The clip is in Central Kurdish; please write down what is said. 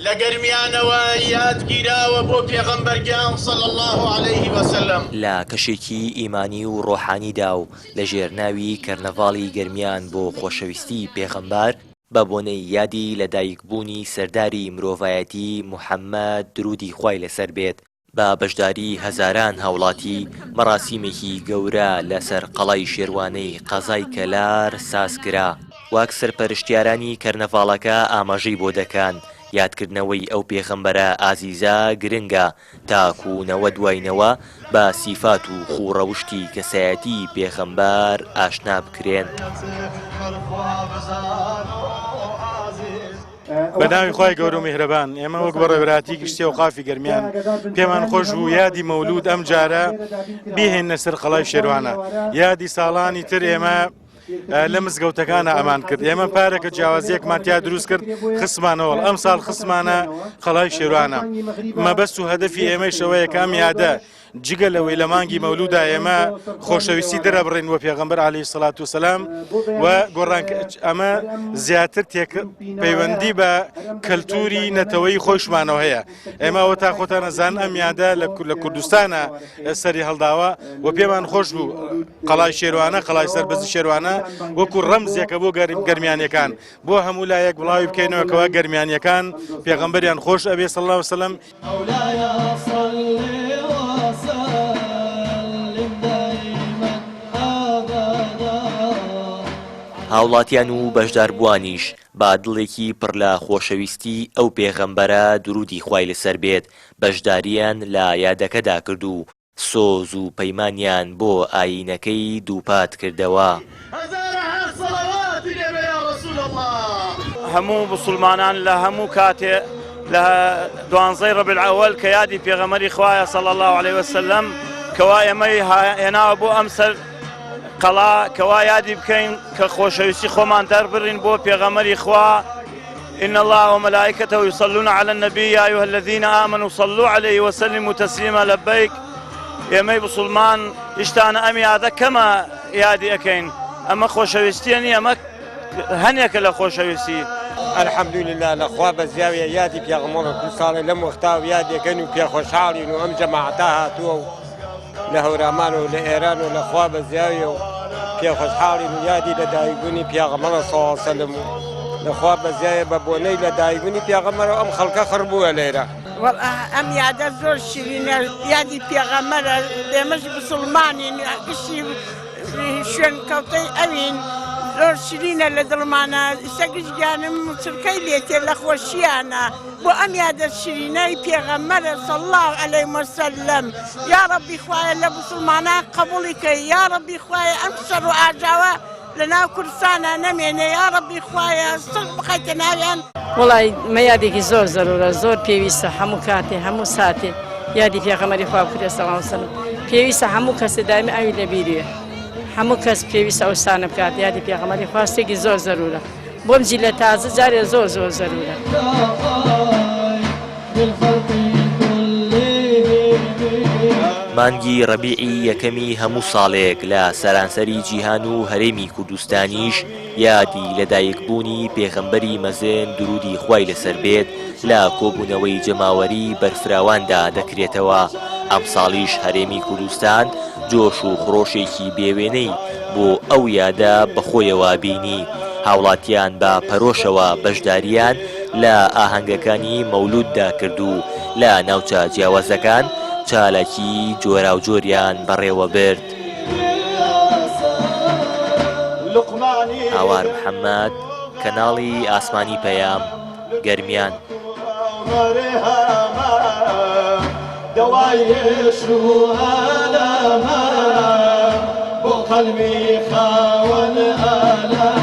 لەگەرمیانەوە یادگیراوە بۆ پێغەمبەرگیان صلی الله عليه وسلم لە کەشێکی ئیمانی و ڕۆحانیدا و لە ژێرناوی کەرنەڤاڵی گەرمیان بۆ خۆشەویستی پێغەمبەر بە بۆنەی یادی لەدایکبوونی سەرداری مرۆڤایەتی موحەممەد درودی خوای لەسەر بێت بە بەشداری هەزاران هاوڵاتی مەراسیمێکی گەورە لەسەر قەڵای شێروانەی قەزای کەلار سازکرا. واک سەرپەرشتیارانی کەرنەڤاڵەکە ئاماژەی بۆ دەکەن یادکردنەوەی ئەو پێغەمبەرە ئازیزە گرنگە تاکوونەوە دوایینەوە بە سیفات و خوڕەوشتی کەسایەتی پێغەمبەر ئاشنا بکرێن. بەناوی خوای گەورە و میهرەبان ئێمە وەک بە ڕێبەراتی گشتی و قافی گەرمیان پێمان خۆش بوو یادی مەولود ئەم جارە بیهێنە سەر قەڵای شێروانە. یادی ساڵانی تر ئێمە لە مزگەوتەکانە ئەمان کرد. ئێمە پارێکە جیاوازیەکمان تیا دروست کرد خسمانەوەڵ ئەم ساڵ خسمانە قەڵای شێروانە. مەبەست و هەدەفی ئێمەی شەوەیە کام یادە جگە لەوەی لە مانگی مەولودا ئێمە خۆشەویستی دەرەبڕین وە پێغەمبەر عەلەیهی سەڵات وسەلام و گۆڕانکە ئەمە زیاتر پەیوەندی بە کەلتوری نەتەوەی خۆشمانەوە هەیە. ئێمە ئەوە تا خۆتان نەزان ئەم یادە لە کوردستانە سەری هەڵداوە و پێمان خۆش بوو قەڵای شێروانە قەڵای سەربەزی شێروانە وەکو ڕەمزێکە بۆ گەرمیانیەکان بۆ هەموو لایەک بڵاوی بکەینەوە کەوا گەرمیانیەکان پێغەمبەریان خۆش ئەبێ صلی الله علیه وسلم. هاوڵاتیان و بەشداربووانیش با دڵێکی پڕ لە خۆشەویستی ئەو پێغەمبەرە درودی خوای لەسەر بێت بەشداریان لە یادەکەدا کرد و سۆز و پەیمانیان بۆ ئایینەکەی دووپات کردەوە. هەموو مسلمانان لە هەموو کاتێ لە 12 ڕەبیع ئەوەل کە یادی پێغەمبەری خوایە صلی الله عليه وسلم کەوا ئێمەی هێناوە بۆ ئەم سەر قەڵا کەوا یادی بکەین کە خۆشەویستی خۆمان دەربڕین بۆ پێغەمبەری خوا. إن الله وملائكته يصلون على النبي يا أيها الذين آمنوا صلوا عليه وسلموا تسليما لبيك. ئێمەی مسلمان ئیشتانە ئەم یادە کەمە یادی ئەەکەین ئەمە خۆشەویستیەنی ئەمە هەنێکە لە خۆشەویستی. الحەمدولله لەخوا بە زیاویە یادی پێغەمبەر دو ساڵی لەم وەختا و یادەکەین و پێخۆشحاڵین و ئەم جەماعەتە هاتووە و لە هەورامان و لە ئێران و لەخوا بە زیاویە و پێخۆشحاڵین و یادی لە دایکبوونی پێغەمبەر صلی الله علیه وسلم و لەخوا بە زیاویە بە بۆنەی لە دایکبوونی پێغەمبەر و ئەم خەڵکە خڕبووە لێرە. ئەم یادە زۆر شیرینە یادی پێغەمبەرە ئێمەش مسڵمانین گشتی شوێن کەوتەی ئەوین زۆر شیرینە لە دڵمانە سەگشتگیانم چرکەی لێتێ لە خۆشییانە بۆ ئەم یادە شیرینەی پێغەمبەرە صلی الله علیه وسلم. یا ڕەبی خوایە لە مسڵمانان قبوڵی کەی یا ڕەبی خوایە ئەم شەڕ و ئاژاوە لەناو کوردستانە نەمێنێ یا ڕەبی خوایە سڵ بخەیتە ناویان. وڵای مە یادێکی زۆر زەرورە زۆر پێویستە هەموو کاتێ هەموو ساتێ یادی پێغەمبەری خوا بکرێ صلی الله علیه وسلم. پێویستە هەموو کەسێ دائیمەن ئەوی لەبیریە هەموو کەس پێویستە ئەو شتانە بکات یادی پێغەمبەری خوا شتێکی زۆر زەرورە بۆم جیلە تازە جارێ زۆر زۆر زەرورە. مانگی ڕەبیعی یەکەمی هەموو ساڵێک لە سەرانسەری جیهان و هەرێمی کوردستانیش یادی لەدایکبوونی پێغەمبەری مەزن درودی خوای لەسەر بێت لە کۆبوونەوەی جەماوەری بەرفراواندا دەکرێتەوە. ئەم ساڵیش هەرێمی کوردستان جۆش و خڕۆشێکی بێوێنەی بۆ ئەو یادە بەخۆیەوە بینی. هاوڵاتیان بە پەرۆشەوە بەشداریان لە ئاهەنگەکانی مەولوددا کرد و لە ناوچە جیاوازەکان چالاکی جۆرا و جۆریان بەڕێوە برد. هاوار محەممەد کەناڵی ئاسمانی پەیام گەرمیان. دوایش و ئالەمە بۆ قەلبی خاوەن ئالە